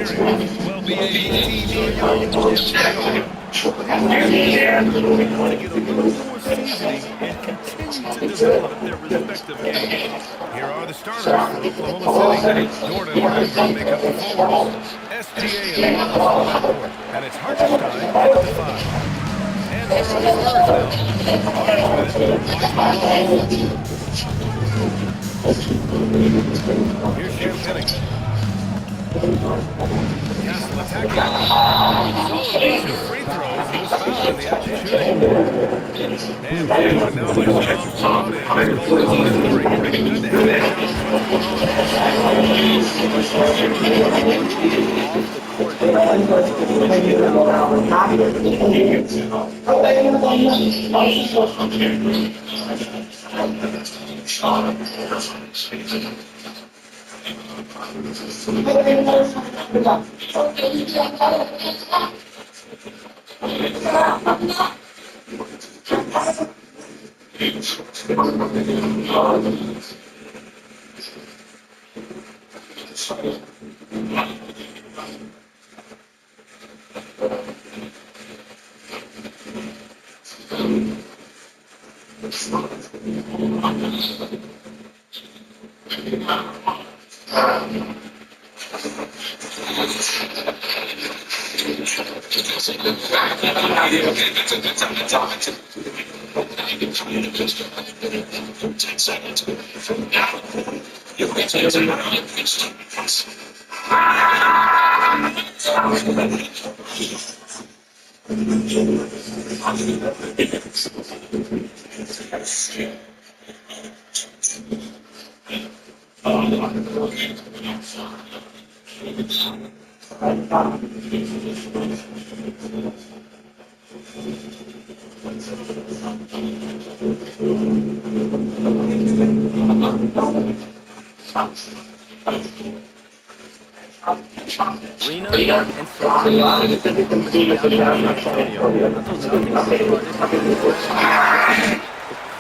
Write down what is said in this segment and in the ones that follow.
Well, BA, these teams are young. Yes, they are. But these defenses need to get a little more seasoning and continue to develop their respective games. Here are the starters for Oklahoma City. Jordan and Holmgren make up the forwards. SGA and Wallace in the backcourt. And it's Hartenstein in at the 5. And here are the Spurs now. Barnes with it. Watchman Wallace. Here's Champagnie. Castle attacking. Solid bunch of free throws. He was fouled in the act of shooting. And favored now by Sean and he's called this story. Good to have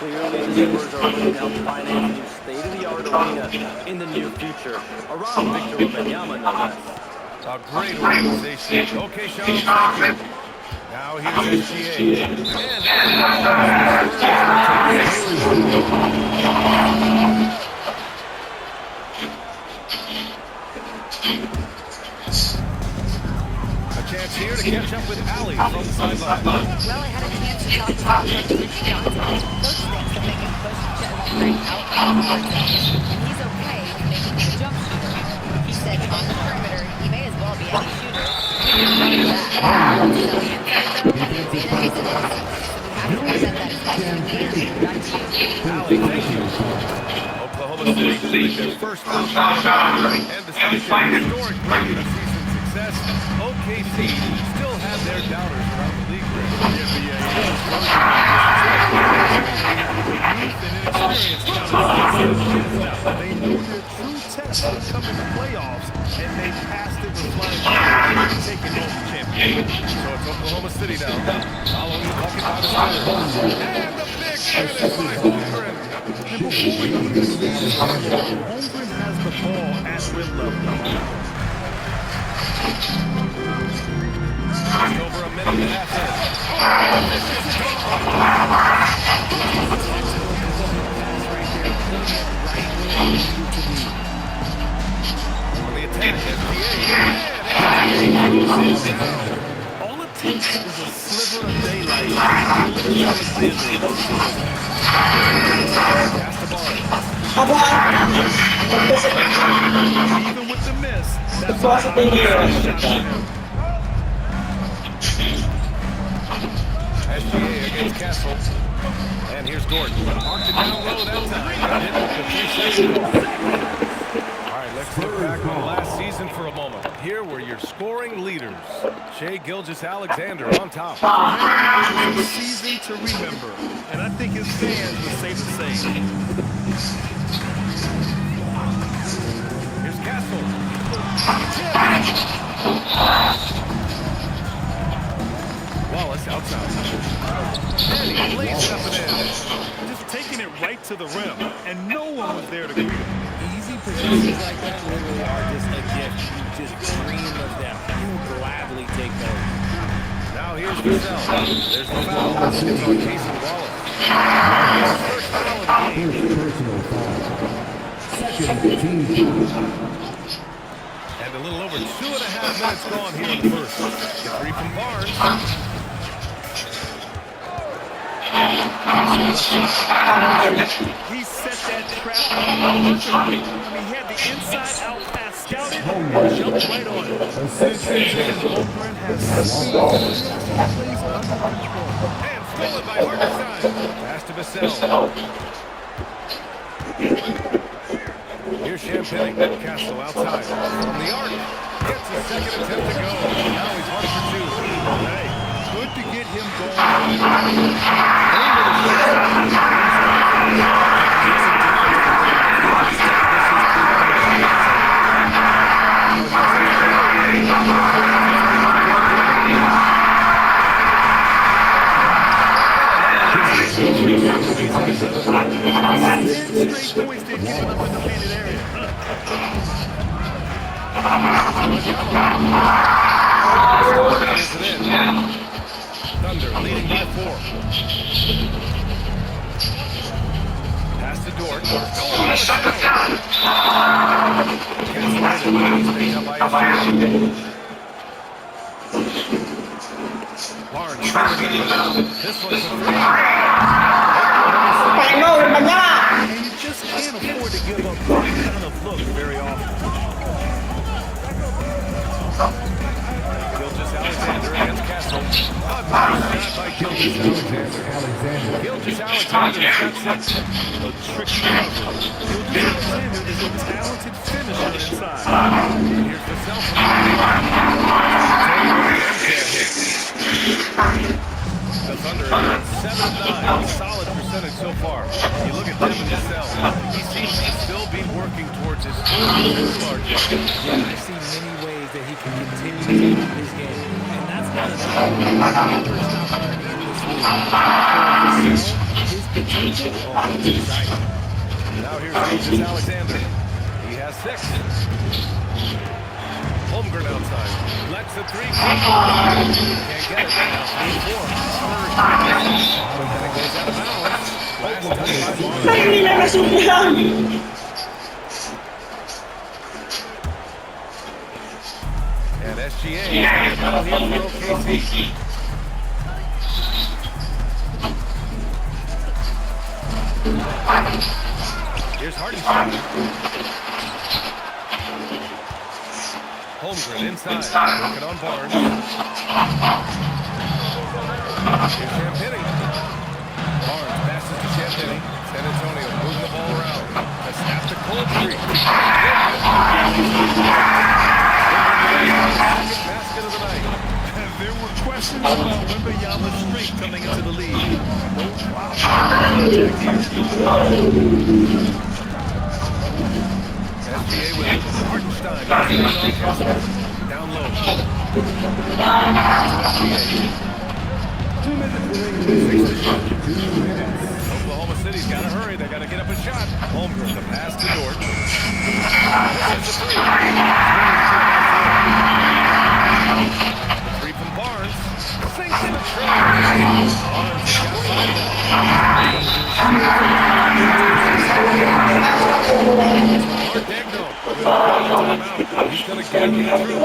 Clearly, the Spurs are looking out to find a new state-of-the-art arena in the near future. Around Victor Wembanyama, no less. a great organization. Okay, Sean, thank you. Now here's SGA. A chance here to catch up with Ali from the sideline. Well, I had a chance to talk about Coach Johnson. Coach thinks that they can push Chet Holmgren out of the zone, and he's okay with making him a jump shooter. He said on the perimeter, he may as well be any shooter. He can run that. So the inside, though, the advantage is in his. So we have to present that as best we can. Back to you. Ali, thank you. Oklahoma City shooting their first foul shot. And despite their historic regular season success, OKC still have their doubters around the league. They know their true test will come in the playoffs, and they passed it with flying colors, taking home the championship. So it's Oklahoma City now, following the bucket by the Spurs. And the big finish by Holmgren. And before you even leave this Holmgren has the ball at rim level. Just over a minute and a half on the attack, SGA. All it takes is a sliver of daylight. Pass the ball. Even with the miss, that's a shot. SGA against Castle. And here's Gordon. Marked it down low that time. All right, let's look back on last season for a moment. Here were your scoring leaders. Shai Gilgeous-Alexander on top. It was a season to remember, and I think his fans would say the same. Here's Castle. Wallace outside. And he lays it up and in. Just taking it right to the rim, and no one was there to greet him. Easy positions like that really are just a gift. just dream of them. He'll gladly take those. Now here's Vassell. There's the foul. It's on Casey Wallace. His first foul of the game. Personal foul. Second, team foul. And a little over 2.5 minutes gone here in the first. The three from Barnes. He set that trap perfectly. He had the inside-out pass scouted and jumped right on it. Holmgren has speed. Plays under control. And stolen by Hartenstein. Pass to Vassell. Here's Champagne. Castro outside. From the arc. Gets his second attempt to go. Now he's 1 for 2. Hey, good to get him going. Straight points did get him up in the painted area. Thunder leading by 4. Pass to Dort. Barnes. This one's a 3. And you just can't afford to give up that kind of look very often. Gilgeous Alexander against Castle. Nice shot by Gilgeous Alexander. Gilgeous Alexander steps up. A tricky cover. Gilgeous Alexander is a talented finisher inside. Here's the self. The Thunder are 7-9. Solid percentage so far. You look at Devin Vassell. He seems to still be working towards his full potential. Yeah, I see many ways that he can continue to improve his game. And that's not enough. First opportunity in this league. For Vassell, his potential is exciting. Now here's Gilgeous Alexander. He has 6. Holmgren outside. Lets the 3. Can't get it. Now 3-4. And it goes out of bounds. Last touch by Barnes. And SGA is now here for OKC. Here's Hartenstein. Holmgren inside, working on Barnes. Here's Champagne. Barnes passes to Champagne. San Antonio moving the ball around. A snap to Coldstream. Second basket of the night. There were questions about Wembanyama's strength coming into the league. SGA with Hartenstein. Down low. Oklahoma City's got to hurry. They got to get up a shot. Holmgren, the pass to Dort. This is the 3. The 3 from Barnes. Sinks in the tray. Barnes He's going to get it through.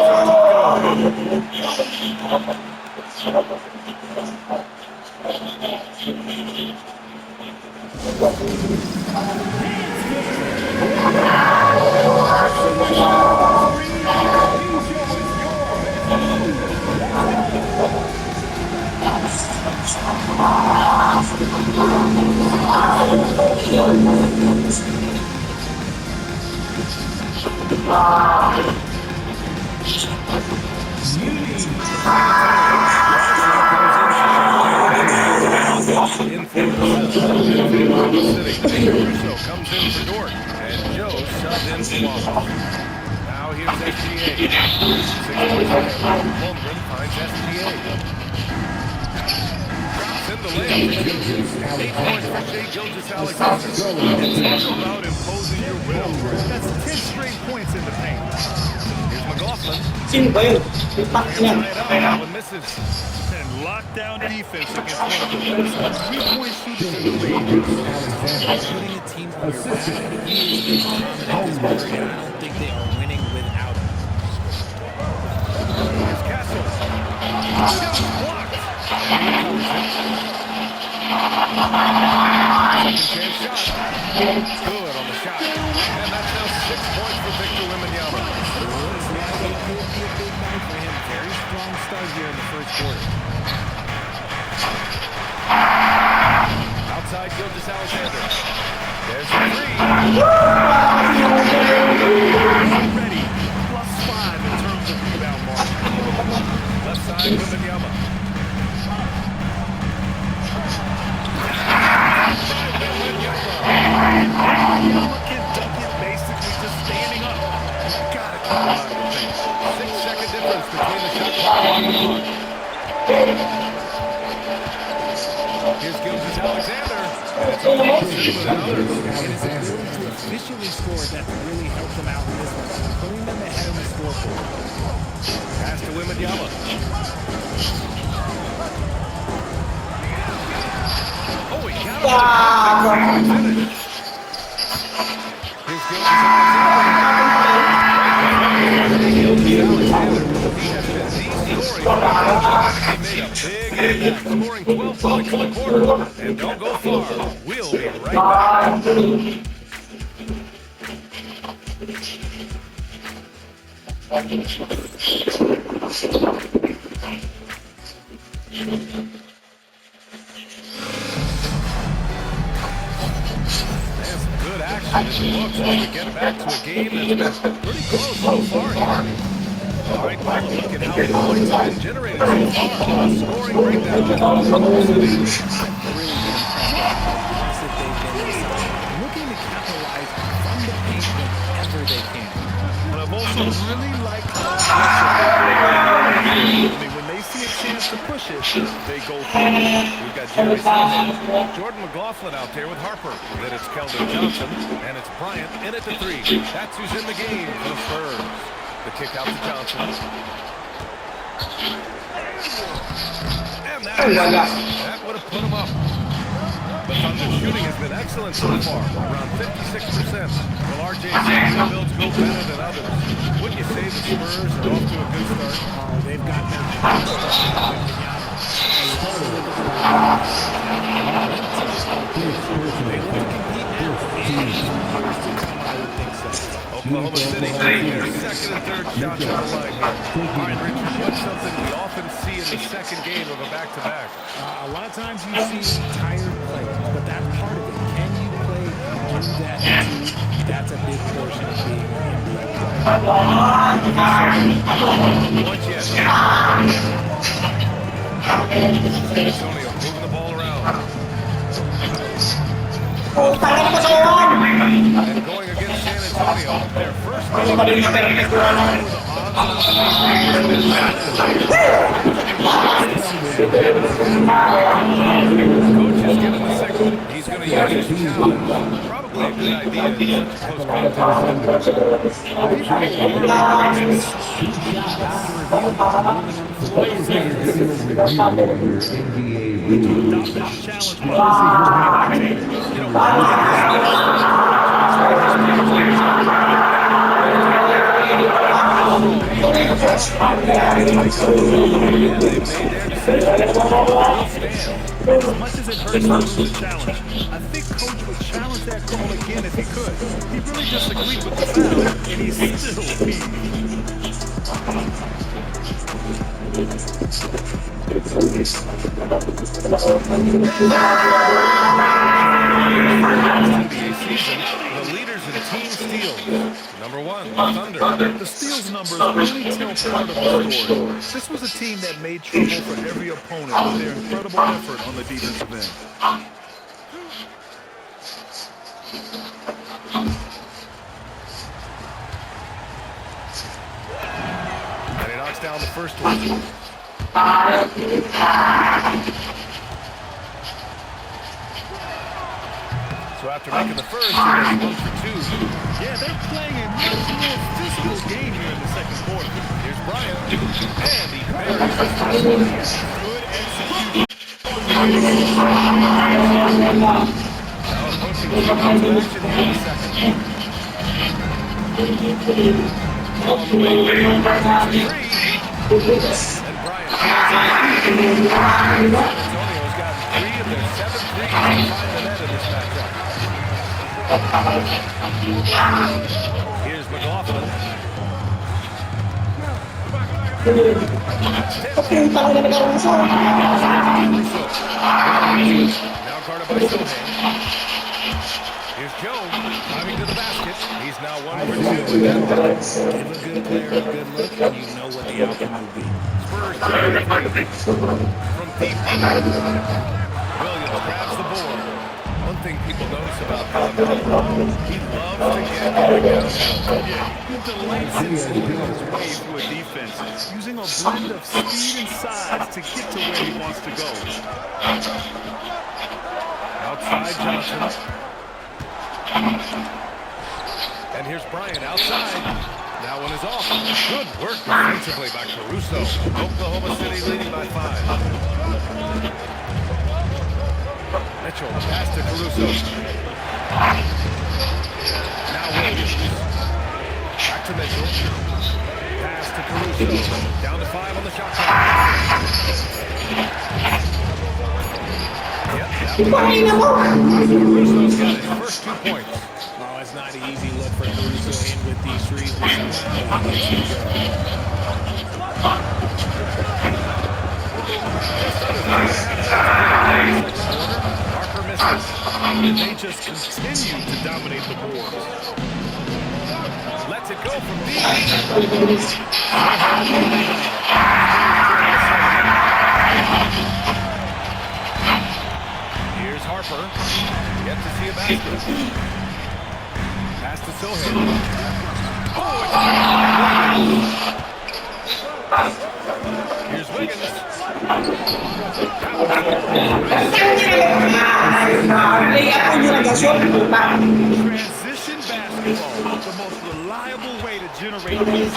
In for Oklahoma City. Russo comes in for Dort, and Joe subbed in for Wallace. Now here's SGA. 6 points ahead. Holmgren finds SGA. Drops in the layup. 8 points for Shai Gilgeous-Alexander. It's all about imposing your will. That's 10 straight points in the paint. Here's McLaughlin. McLaughlin. สิ้นเว้ยปักเนี่ย Tie it up. One misses. And lockdown defense against one of the best three-point shooters in the league. Putting a team on your back, he is dominant this period. I don't think they are winning without him. Here's Castle. Shot blocked. And he recovers it. Second chance shot. Good on the shot. And that's now 6 points for Victor Wembanyama. Looks like it could be a big night for him. Very strong start here in the first quarter. Outside Gilgeous-Alexander. There's the three. Already +5 in terms of rebound mark. Left side, Wembanyama. Wembanyama can dunk it basically just standing up. Gotta keep him out of the thing. 6-second difference between the shot clock and the clock. Here's Gilgeous-Alexander. And it's almost with another. It is ability to efficiently score that's really helped them out in this one, putting them ahead on the scoreboard. Pass to Wembanyama. Oh, he got him. Finish. Here's Gilgeous-Alexander. Gilgeous-Alexander. He has been the story. He made a big impact, scoring 12 points in the quarter. And don't go far. We'll be right back. There's some good action in the books as we get back to a game that's been pretty close so far here. All right, well, look at how the points have been generated so far. Scoring breakdown is Oklahoma City. Really impressive they've been inside, looking to capitalize from the paint whenever they can. But I've also really liked how aggressive I mean, when they see a chance to push it, they go for it. We've got Jerry Smith, Jordan McLaughlin out there with Harper. Then it's Keldon Johnson, and it's Bryant in at the three. That's who's in the game for the Spurs. The kick out to Johnson. And that would have put him up. The Thunder shooting has been excellent so far, around 56%. Well, R.J. Vanderbilt's go better than others. Wouldn't you say the Spurs are off to a good start? Oh, they've got that. Oklahoma City taking their second and third shots on the line here. All right, Richard, what's something we often see in the second game of a back-to-back? A lot of times you see tired players, but that's part of it. Can you play through that too? That's a big portion of being an NBA player. Once yet. San Antonio moving the ball around. And going against San Antonio, their first Coach is given the signal. He's going to use his challenge. Probably a good idea in such a close As much as it hurts to lose the challenge, I think Coach would challenge that call again if he could. He really disagreed with the foul, and he's still beat. NBA season, the leaders in team steals. Number one, the Thunder. The steals numbers really tell part of the story. This was a team that made trouble for every opponent with their incredible effort on the defensive end. And he knocks down the first one. So So after making the first, it was 1 for 2. Yeah, they're playing a much more physical game here in the second quarter. Here's Bryant, and he buries his first one. Good execution. Now approaching 2 minutes of action here in the second. On the way, takes a 3. And Bryant pulls it. Antonio's gotten 3 of their 7 threes to find the net in this matchup. Here's McLaughlin. Now guarded by Sohan. Here's Jones driving to the basket. He's now 1 for 2 with that one. Give a good player a good look, and you know what the outcome will be. Spurs from deep. Williams grabs the board. One thing people notice about Villanova, he loves to get going downhill. He delights in slipping his way through a defense, using a blend of speed and size to get to where he wants to go. Outside Johnson. And here's Bryant outside. That one is off. Good work defensively by Caruso. Oklahoma City leading by 5. Mitchell pass to Caruso. Now Williams. Back to Mitchell. Pass to Caruso. Down to 5 on the shot clock. Yep, that one. Caruso's got his first 2 points. Oh, it's not an easy look for Caruso in with these threes, but somehow he gets to go. Harper misses. And they just continue to dominate the boards. Lets it go from deep. Here's Harper. Yet to see a basket. Pass to Sohan. Oh, it's here's Wiggins. Transition basketball, the most reliable way to generate offense.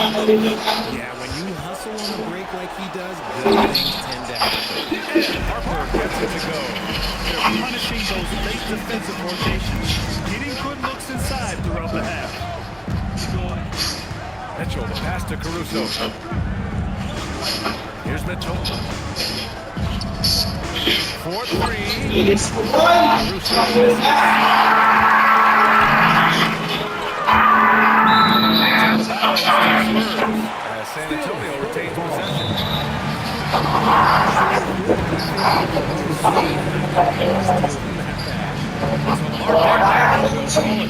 Yeah, when you hustle on a break like he does, good things tend to happen. Harper gets it to go. They're punishing those late defensive rotations, getting good looks inside throughout the half. Mitchell, the pass to Caruso. Here's Mitchell. 4-3. Caruso misses. As San Antonio retains possession. Alexander.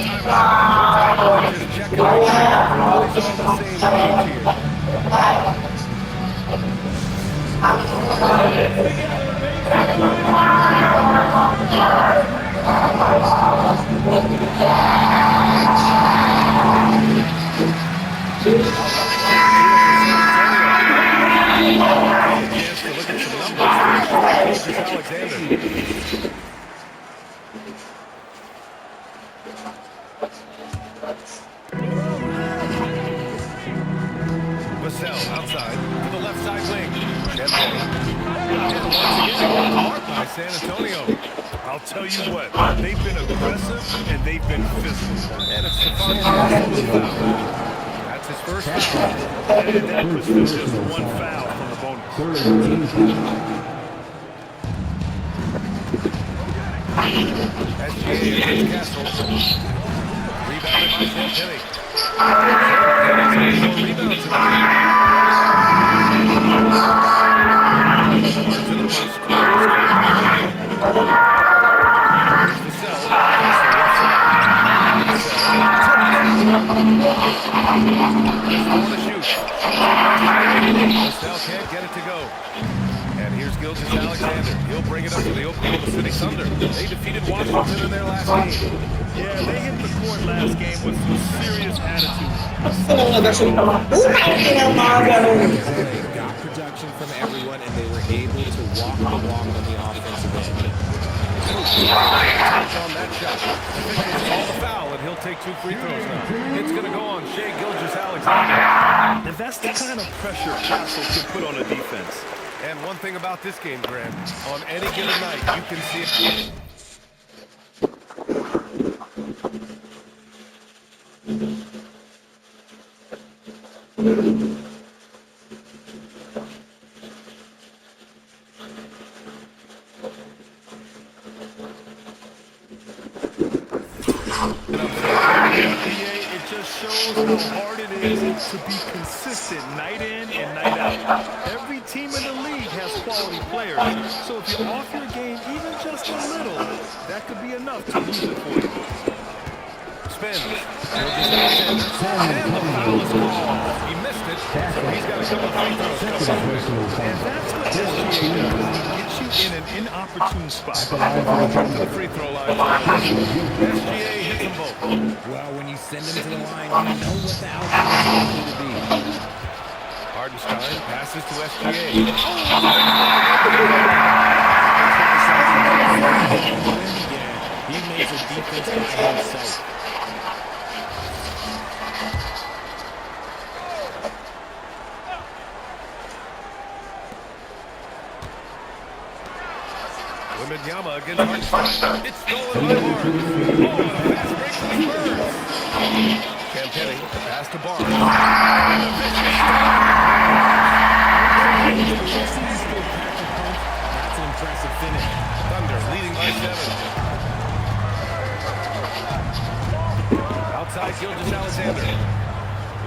Vassell outside to the left side wing. And once again, marked by San Antonio. I'll tell you what, they've been aggressive and they've been physical. And it's Stephon Castle with the foul. That's his first foul. And that puts them just 1 foul from the bonus. SGA against Castle. Rebounded by Santilli. And he's got 4 rebounds in the game. To the post. Here's Vassell. Castle left side. Vassell to shoot. Vassell can't get it to go. And here's Gilgeous-Alexander. He'll bring it up to the Oklahoma City Thunder. They defeated Washington in their last game. Yeah, they hit the court last game with some serious attitude. They got production from everyone, and they were able to walk the walk on the offensive end. On that shot. Officials call the foul, and he'll take 2 free throws now. It's going to go on Shai Gilgeous-Alexander. And that's the kind of pressure Castle can put on a defense. And one thing about this game, Grant, on any given night, you can see it. It just shows how hard it is to be consistent night in and night out. Every team in the league has quality players, so if you're off your game even just a little, that could be enough to lose it for you. Spins. And the foul is called. He missed it, so he's got a couple free throws coming. And that's what SGA does. It gets you in an inopportune spot. To the free throw line. SGA hits them both. Well, when you send them to the line, you know what the outcome is going to be. Hardenstein passes to SGA. Yeah, he makes a defense by himself. Wembanyama against Hardenstein. It's stolen by Barnes. Oh, and a fast break for the Spurs. Campini, pass to Barnes. And a vicious That's an impressive finish. Thunder leading by 7. Outside Gilgeous-Alexander.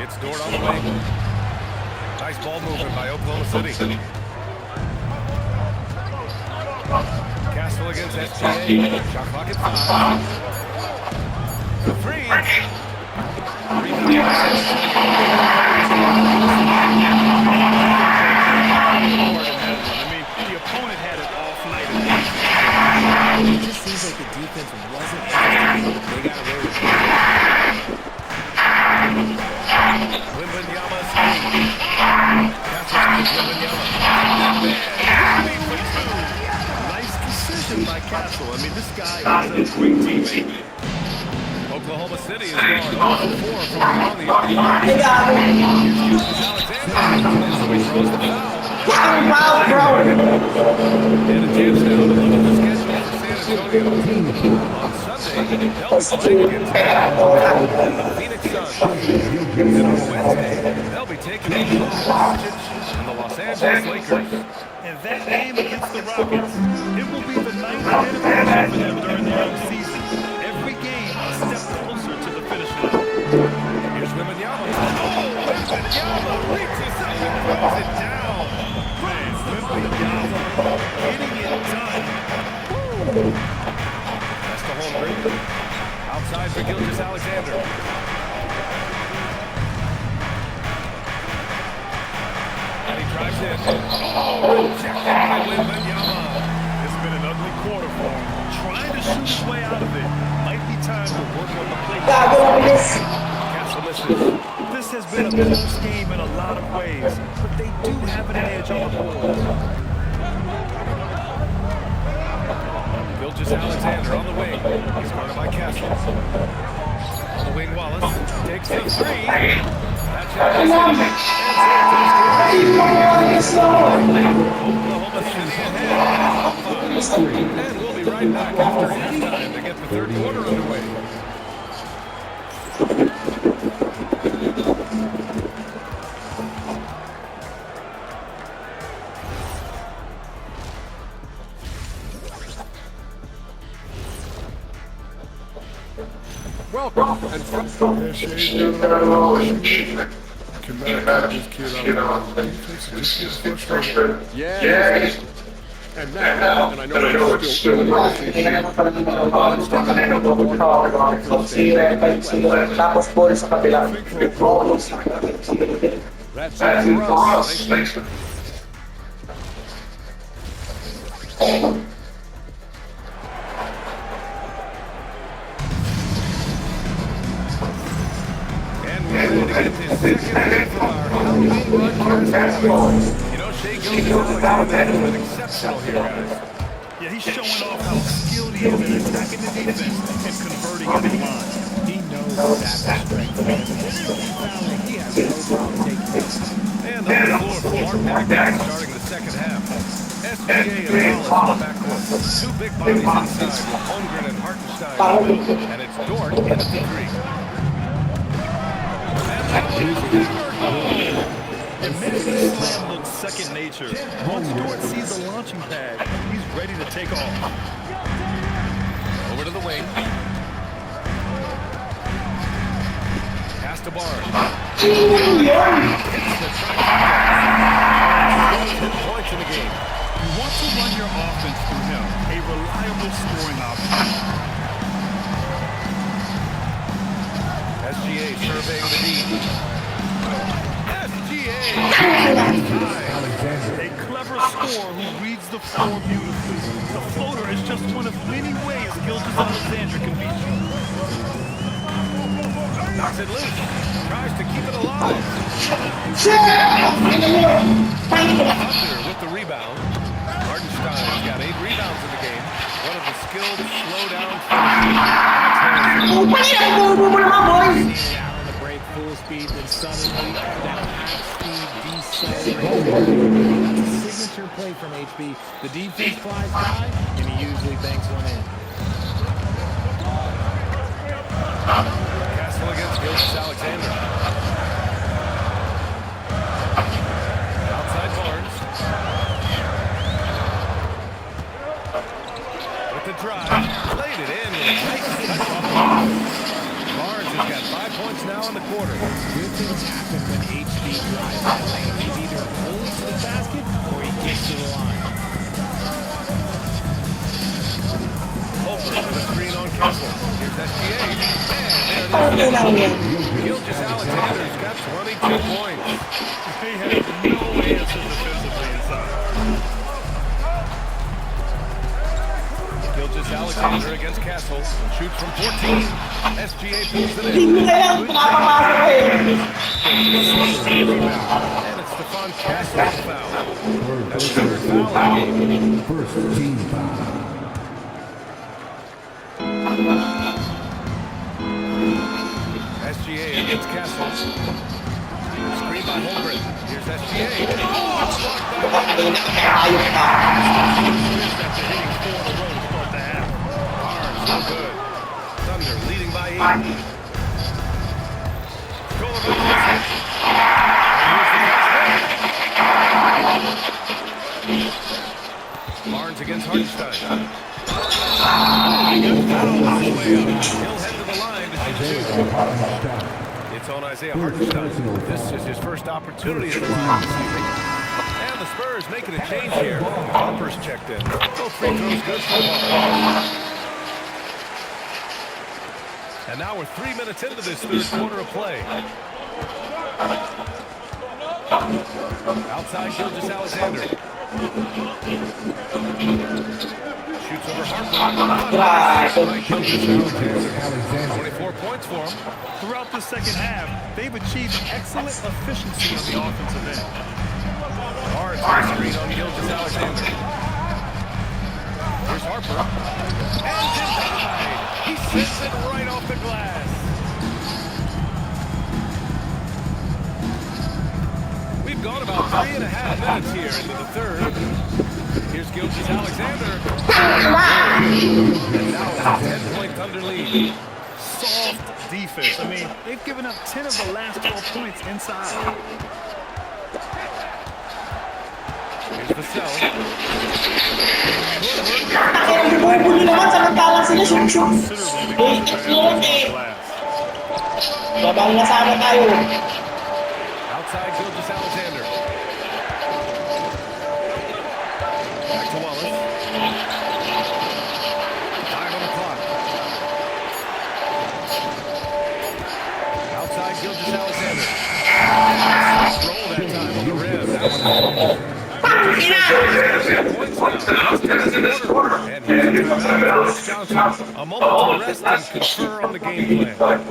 It's Dort on the wing. Nice ball movement by Oklahoma City. Castle against SGA. Shot clock at 5. The 3. I mean, the opponent had an off night. It just seems like the defense wasn't able to. They got away with it. Wembanyama screen. Castle against Wembanyama. Nice decision by Castle. I mean, this guy is a great teammate. Oklahoma City is going 0 for 4 from beyond the arc. Alexander, so he throws the foul. Foul, bro. And a chance now to look at the schedule for San Antonio. On Sunday, they'll be playing against the Phoenix Suns. And on Wednesday, they'll be taking on the Doncic and the Los Angeles Lakers. And that game against the Rockets, it will be the ninth anniversary for them during the young season. Every game a step closer to the finish line. Here's Wembanyama. Oh, Wembanyama reaches out and throws it down. Man, Wembanyama getting it done. Woo! That's the home run. Outside for Gilgeous-Alexander. And he drives in. Oh, rejected by Wembanyama. It's been an ugly quarter for him. Trying to shoot his way out of it. Might be time to work on the play. Castle misses. This has been a close game in a lot of ways, but they do have an edge on the board. Gilgeous-Alexander on the wing. He's guarded by Castle. On the wing, Wallace takes the 3. That's Oklahoma City ahead. And we'll be right back after halftime to get the third quarter underway. Welcome and Yeah, Shay's got it all. Cannot keep this kid out of the defense. Just gets frustrated. yeah. And now, and I know it's still early Tapos ball sa kabila. That's it for us. And we're ready to get this second half of our Halloween broadcast going. You know, Shai Gilgeous-Alexander has been exceptional here, guys. Yeah, he's showing off how skilled he is at attacking the defense and converting at the line. He knows that's a strength of his. If they're going to keep fouling, he has no problem taking it. And on the floor for Mark Baghdad starting the second half. SGA and Wallace in the backcourt. Two big bodies inside with Holmgren and Hartenstein. And it's Dort in at the three. Admittedly, slam looks second nature. Once Dort sees the launching pad, he's ready to take off. Over to the wing. Pass to Barnes. Points in the game. You want to run your offense through him, a reliable scoring option. SGA surveying the D. SGA. A clever scorer who reads the floor beautifully. The floater is just one of many ways Gilgeous-Alexander can beat you. Knocks it loose. Tries to keep it alive. Thunder with the rebound. Hartenstein's got 8 rebounds in the game. One of the skilled slow-down See out on the break, full speed, then suddenly that half-speed decelerate. That's a signature play from HB. The defense flies by, and he usually banks one in. Castle against Gilgeous-Alexander. Outside Barnes. With the drive. Played it in with a nice touch off the ball. Barnes has got 5 points now in the quarter. Good things happen when HB drives that lane. He's either pulling to the basket or he gets to the line. Holford with a screen on Kessler. Here's SGA. And there it is. Gilgeous-Alexander's got 22 points. He has no answers defensively inside. Gilgeous-Alexander against Castle. Shoots from 14. SGA pulls it in. And it's Stephon Castle's foul. That's the third foul of the game. First team foul. SGA against Castle. Screen by Holmgren. Here's SGA. Oh, it's blocked by Holmgren. After hitting 4 in a row to start the half. Barnes, no good. Thunder leading by 8. Golivan gets it. And here's the pass. Barnes against Hartenstein. He got fouled all the way up. He'll head to the line to shoot 2. It's on Isaiah Hartenstein. This is his first opportunity at the line this evening. And the Spurs making a change here. Harper's checked in. Both free throws good so far. And now we're 3 minutes into this third quarter of play. Outside Gilgeous-Alexander. Shoots over Harper. Nice by Gilgeous-Alexander. 24 points for him. Throughout the second half, they've achieved excellent efficiency on the offensive end. Barnes with a screen on Gilgeous-Alexander. Here's Harper. And denied. He sends it right off the glass. We've gone about 3.5 minutes here into the third. Here's Gilgeous-Alexander. And now it's a 10-point Thunder lead. Soft defense. I mean, they've given up 10 of the last 12 points inside. Here's Vassell. Bumuli naman samantalang sila shoot. Glass. Babang na sana tayo. Outside Gilgeous-Alexander. Back to Wallace. 5 on the clock. Outside Gilgeous-Alexander. Roll that time on the rim. That one. And here's a timeout. Coach Johnson. A moment to rest and confer on the game plan.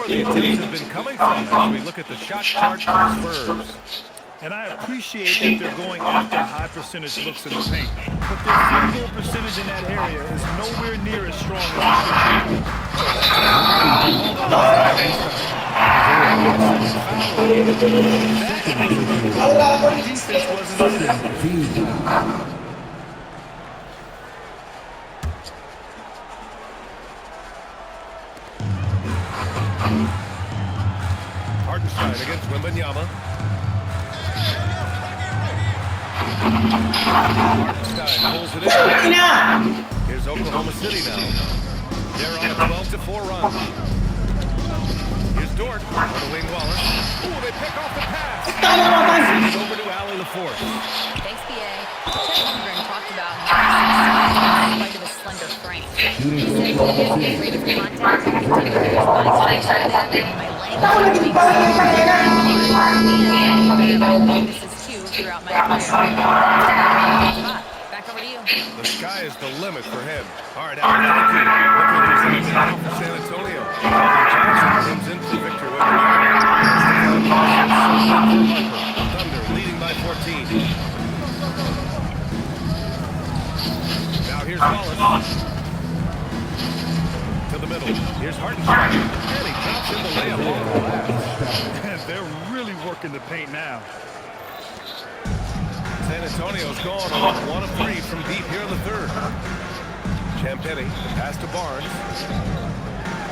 where the attempts have been coming from as we look at the shot chart for the Spurs. And I appreciate that they're going after high percentage looks in the paint. But their field goal percentage in that area is nowhere near as strong as it should be. Defense wasn't Hartenstein against Wembanyama. Hartenstein pulls it in. Here's Oklahoma City now. They're on a 12-4 run. Here's Dort on the wing Wallace. Ooh, they pick off the pass. Send it over to Allie LaForce. Thanks, BA. Chet Holmgren talked about how he's in spite of his slender frame. He said he is afraid of contact and continue to use body strength that my legs this is cue throughout my career. Back over to you. The sky is the limit for him. All right, Allie, thank you. Look at who's out for San Antonio. Colin Johnson comes in for Victor Wembanyama. Thunder leading by 14. Now here's Wallace. To the middle. Here's Hartenstein. And he drops in the layup on the glass. And they're really working the paint now. San Antonio's gone on 1 of 3 from deep here in the third. Champagny, the pass to Barnes.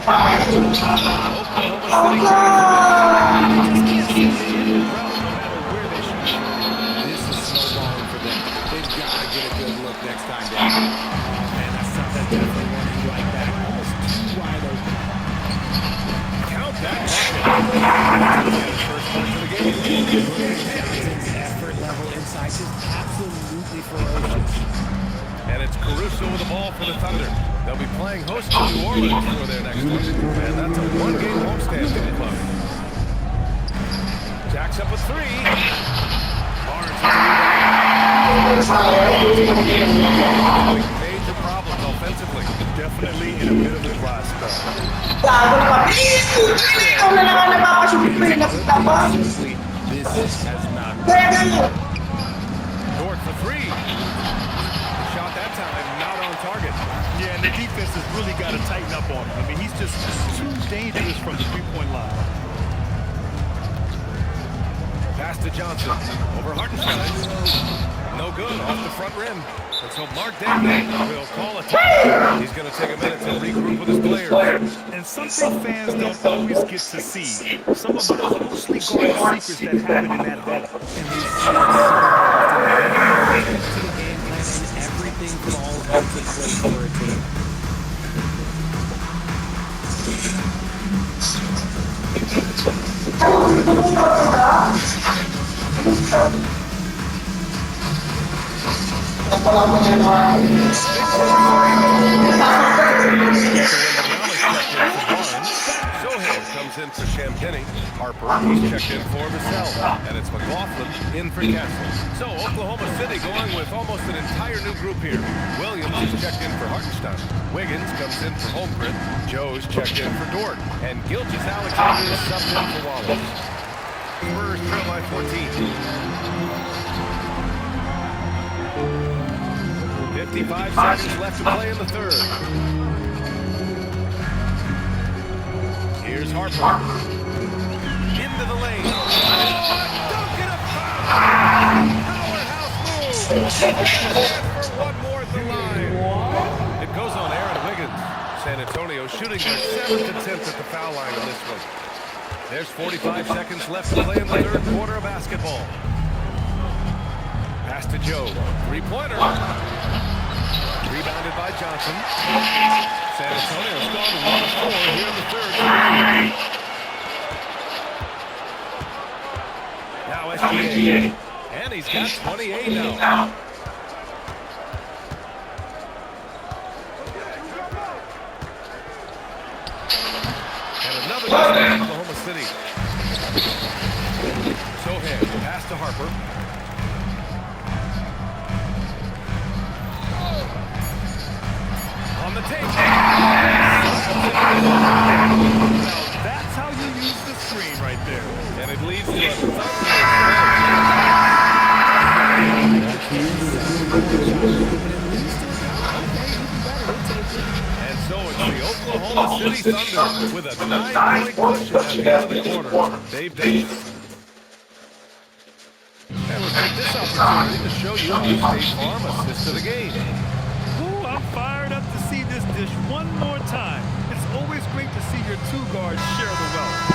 Oklahoma City tries to no matter where they shoot. This is snowballing for them. They've got to get a good look next time down. Man, that's something definitely running like that. Almost too wide open. Count that. First point of the game. Johnson's effort level inside is absolutely ferocious. And it's Caruso with the ball for the Thunder. They'll be playing host to New Orleans for their next one. And that's a one-game homestand for the club. Jacks up a 3. Barnes with major problems offensively. Definitely in a bit of a dry spell. This has not Dort for 3. Shot that time, not on target. Yeah, and the defense has really got to tighten up on him. I mean, he's just too dangerous from the three-point line. Pass to Johnson. Over Hartenstein. No good. Off the front rim. And so Mark Daigneault will call a time. He's going to take a minute to regroup with his players. And something fans don't always get to see. Some of the closely guarded secrets that happen in that huddle. and these to the game plan and everything falls into place for a team. Sohan comes in for Champagny. Harper, he's checked in for Vassell. And it's McLaughlin in for Kessler. So Oklahoma City going with almost an entire new group here. Williams is checked in for Hartenstein. Wiggins comes in for Holmgren. Joe's checked in for Dort. And Gilgeous-Alexander is subbed in for Wallace. Spurs trail by 14. 55 seconds left to play in the third. Here's Harper. Into the lane. Oh, don't get a foul! Powerhouse move! For one more at the line. It goes on Aaron Wiggins. San Antonio shooting their 7th attempt at the foul line in this one. There's 45 seconds left to play in the third quarter of basketball. Pass to Joe. Three-pointer. Rebounded by Johnson. San Antonio's gone 1 of 4 here in the third. Now SGA. And he's got 28 now. And another one for Oklahoma City. Sohan, pass to Harper. On the tape. Now, that's how So it's the Oklahoma City Thunder with a 9-point cushion at the end of the quarter. Dave Davis. And let's take this opportunity to show you how State Farm assisted the game. Ooh, I'm fired up to see this dish one more time. It's always great to see your two guards share the wealth.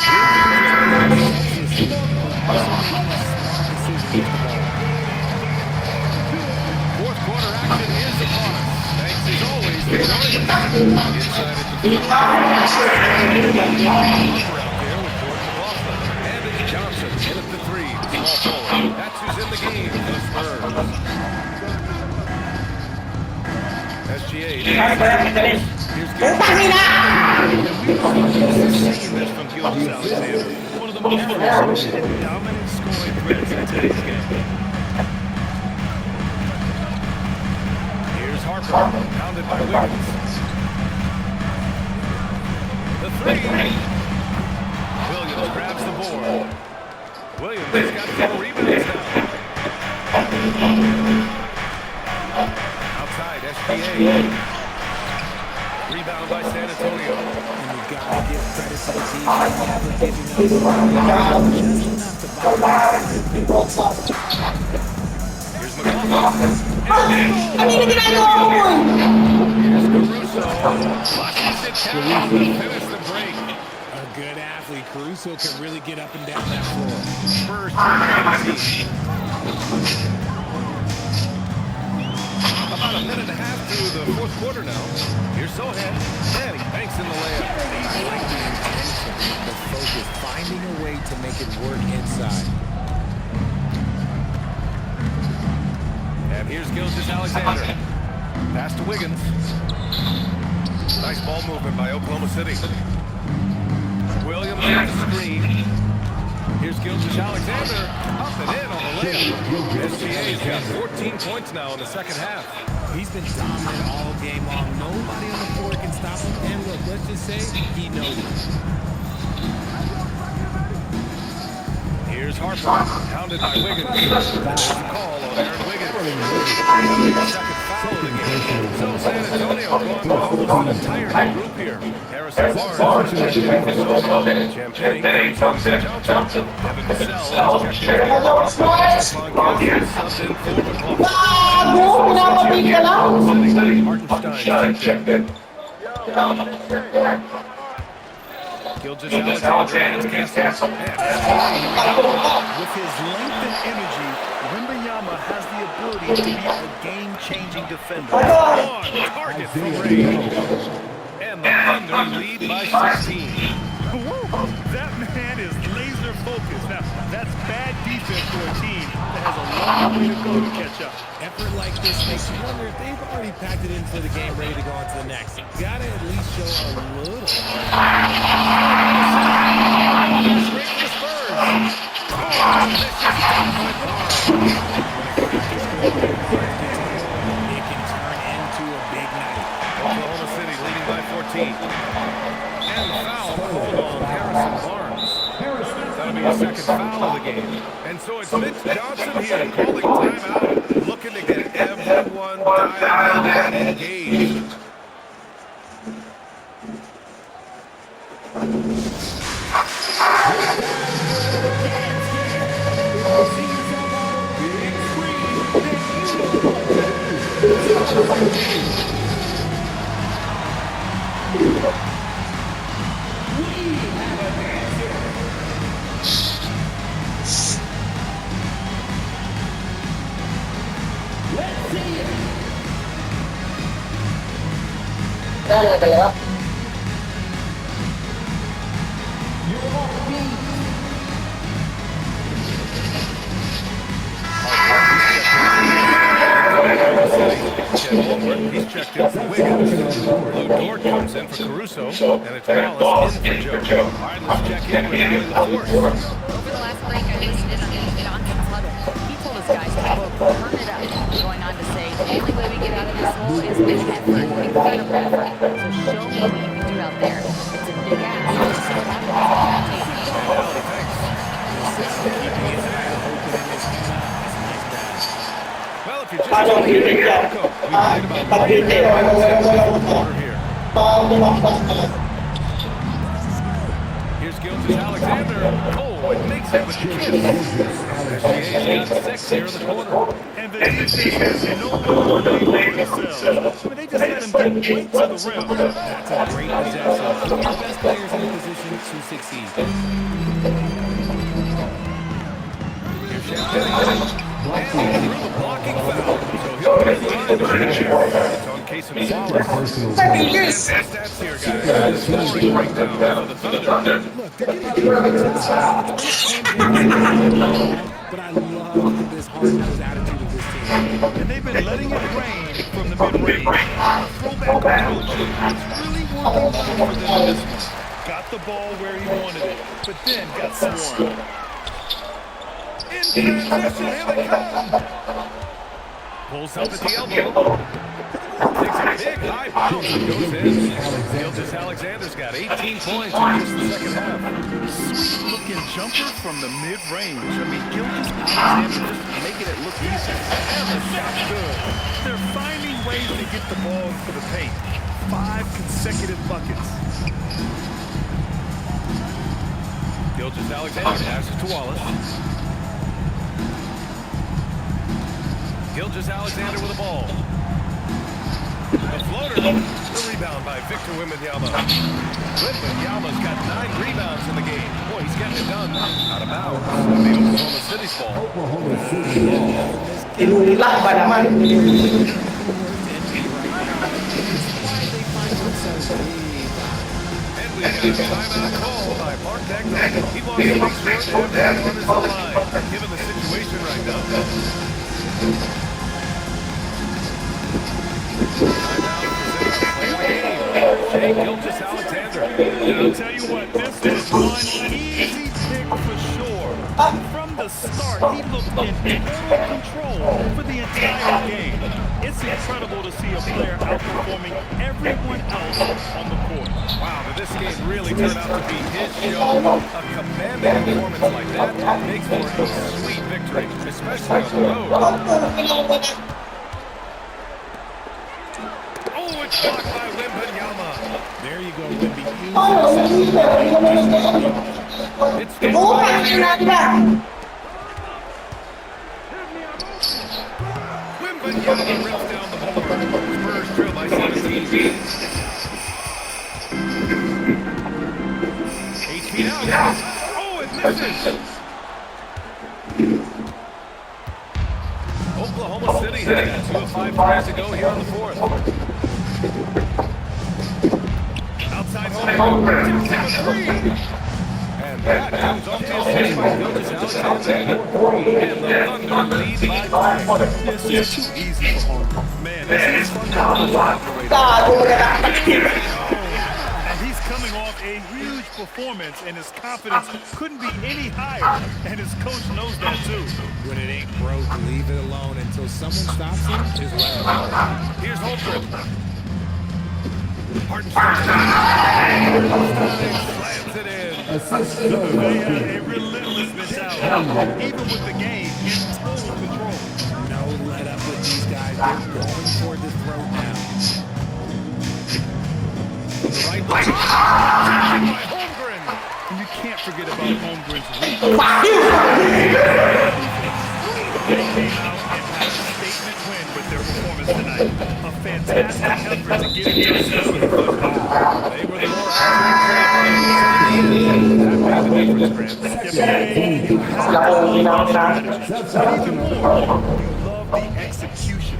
Fourth quarter action is upon us. Thanks as always for joining us. Inside at the field. Out there with Jordan McLaughlin. And it's Johnson in at the three. Small forward. That's who's in the game for the Spurs. SGA. Here's seeing this from Gilgeous Alexander. One of the most ferocious and dominant scoring threats in today's game. Here's Harper, pounded by Wiggins. The three. Williams grabs the board. Williams has got 4 rebounds now. Outside, SGA. Rebound by San Antonio. And you gotta give credit to the team for never giving up. Just enough to buy. Here's McLaughlin. Kanina ginagawa mo eh. Here's Caruso. Flushes it down to finish the break. A good athlete. Caruso can really get up and down that floor. Spurs turn 18. About a minute and a half through the fourth quarter now. Here's Sohan. And he banks in the layup. I like the intention, the focus, finding a way to make it work inside. And here's Gilgeous Alexander. Pass to Wiggins. Nice ball movement by Oklahoma City. Williams on the screen. Here's Gilgeous Alexander. Up and in on the layup. SGA's got 14 points now in the second half. He's been dominant all game long. Nobody on the floor can stop him. And look, let's just say he knows it. Here's Harper, pounded by Wiggins. There's a call on Aaron Wiggins. Second foul of the game. So San Antonio going with almost an entire group here. Harrison Barnes, Champagne comes in Johnson. Evan Vassell is checked in. Stephon Gilgeous subbed in for McLaughlin. Gago, pinapabig ka lang. Hartenstein checked in. Gilgeous Alexander is canceled. With his length and energy, Wembanyama has the ability to be a game-changing defender. On target for range. And the Thunder lead by 16. Woo! That man is laser focused. Now, that's bad defense for a team that has a long way to go to catch up. Effort like this makes you wonder if they've already packed it into the game, ready to go on to the next. Gotta at least show a little. Straight for the Spurs. It can turn into a big night. Oklahoma City leading by 14. And foul called on Harrison Barnes. That'll be his second foul of the game. And so it's Mitch Johnson here calling timeout, looking to get everyone dialed in and engaged. Dale, dale. He's checked in for Wiggins. Lou Dort comes in for Caruso, and it's Wallace in for Joe. All right, let's check in with Allie LaForce. Over the last break, I listened in on Johnson's huddle. He told us guys to, quote, turn it up, going on to say, the only way we get out of this hole is with effort, incredible effort. So show me what you can do out there. It's a big ask. Let's see what happens. Allie, thanks. Well, if you're just Ano, joining yun us, yan. welcome. We played about 45 minutes in the fourth quarter here. Here's Gilgis Alexander. Oh, it makes it with the kiss. SGA's got 6 here in the corner. And the defense has no more for themselves. I mean, they just let him get right to the rim. That's a great possession. Put your best players in a position to succeed. Here's Shaq. And through the blocking foul. So he'll be the line. It's on Cason Wallace. Stats here, guys. Scoring breakdown for the Thunder. Look, they're getting but I love this hard-nosed attitude of this team. And they've been letting it rain from the mid-range. Throwback approach. It's really working well for them this one. Got the ball where he wanted it, but then got swarmed. In transition, here they come. Pulls up at the elbow. Takes a big high bounce and goes in. Gilgis Alexander's got 18 points in just the second half. Sweet-looking jumper from the mid-range. I mean, Gilgis Alexander just making it look easy. And the shot's good. They're finding ways to get the ball into the paint. 5 consecutive buckets. Gilgis Alexander passes to Wallace. Gilgis Alexander with the ball. The floater, the rebound by Victor Wembanyama. Wembanyama's got 9 rebounds in the game. Boy, he's getting it done. Out of bounds. It'll be Oklahoma City's ball. Tinulak ba naman? And we've got a timeout call by Mark Dagnall. He wants to make sure everyone is alive, given the situation right now. Shai Gilgeous-Alexander. And I'll tell you what, this was one easy pick for sure. From the start, he looked in total control for the entire game. It's incredible to see a player outperforming everyone else on the court. Wow, but this game really turned out to be his show. A commanding performance like that makes for a sweet victory, especially on the road. Oh, it's blocked by Wembanyama. There you go, Wemby. It's Wembanyama rips down the board. Spurs trail by 17. 8 feet out. Oh, it misses. Oklahoma City has got 2 of 5 threes to go here on the 4th. Outside Holmgren, tips him a 3. And that comes off to assist by Gilgeous-Alexander. And the Thunder lead by 5. This is too easy for Holmgren. Man, this is fun. And he's coming off a huge performance, and his confidence couldn't be any higher. And his coach knows that too. When it ain't broke, leave it alone until someone stops him. Just let him go. Here's Holmgren. Hartenstein slams it in. They have a relentless mentality, even with the game in total control. No let up with these guys. They're going for the throat now. Right by Holmgren. And you can't forget about Holmgren's reach. They came out and had a statement win with their performance tonight. A fantastic effort to get it done. They were the more accurate players in the end. That made the difference, Grant. Even more, you love the execution.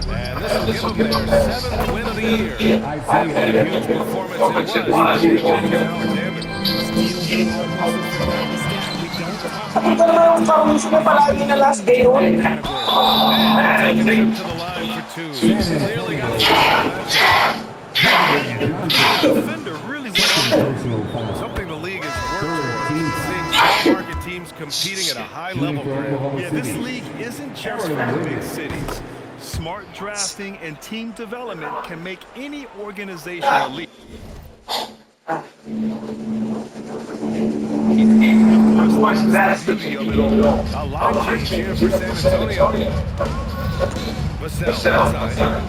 And this will give them their 7th win of the year. And what a huge performance it was by Gilgeous-Alexander. Ito naman yung foundation niya palagi na last day yun. And taking him to the line for 2. Clearly got The defender really went on. something the league has worked towards. Seeing small market teams competing at a high level, Grant. Yeah, this league isn't just for the big cities. Smart drafting and team development can make any organization elite. Of course, that's the beauty of it all. A line change here for San Antonio. Vassell outside.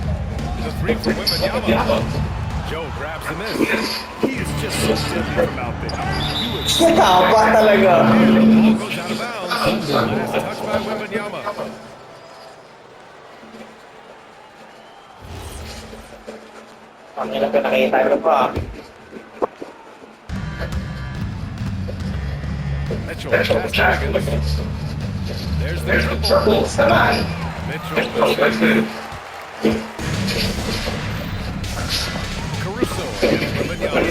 The 3 for Wembanyama. Joe grabs the miss. He is just so deadly from out there. You expect Tapa talaga. the ball goes out of bounds. Last touch by Wembanyama. Ang nila pinakita ko pa. Mitchell pass to Wiggins. There's the triple. Mitchell. Caruso against Wembanyama.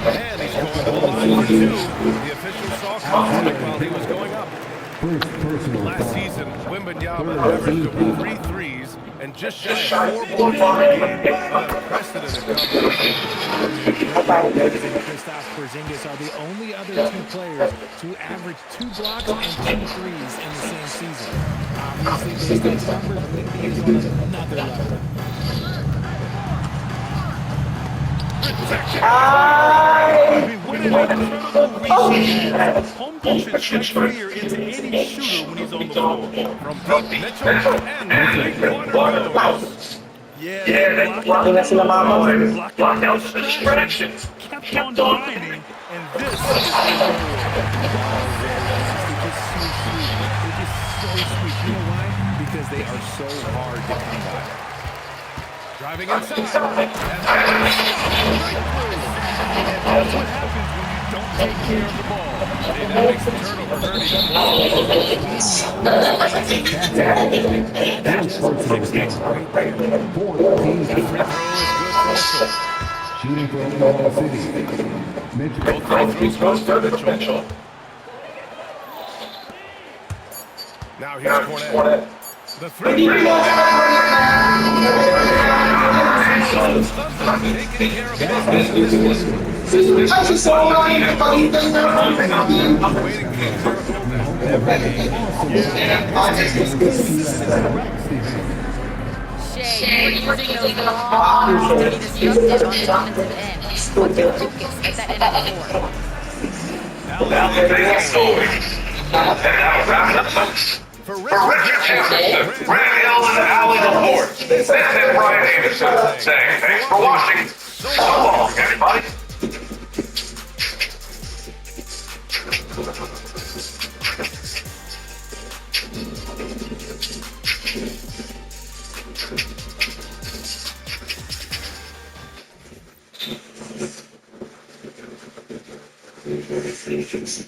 And he's going to the line for two. The official saw contact while he was going up. Last season, Wembanyama averaged over 3 threes and just shy of 4 blocks per game. Unprecedented coverage. And Kristaps Porzingis are the only other two players to average 2 blocks and 2 threes in the same season. Obviously, based on numbers, Wemby is on another level. I mean, what an incredible reach he has. Holmgren should shift fear into any shooter when he's on the floor. From deep, Mitchell and the corner goes. Yeah, they blocked na sila mama. blocked out the distractions. Kept on grinding, and this is the reward. They're just so sweet. You know why? Because they are so hard to come by. Driving inside. And that's what happens when you don't take care of the ball. And that makes the turnover hurt even Shooting for Oklahoma City. Both free throws go to Mitchell. Now here's Cornette. The three. Taking care of business. Ay, si Sora yung pagitan na. Waiting for Shea, you're using those long arms to be disruptive on the defensive end. What's your focus at that end of the floor? For Richardson, Randy Allen, Allen reports. This is Brian Anderson saying thanks for watching. So long, everybody. Thank you.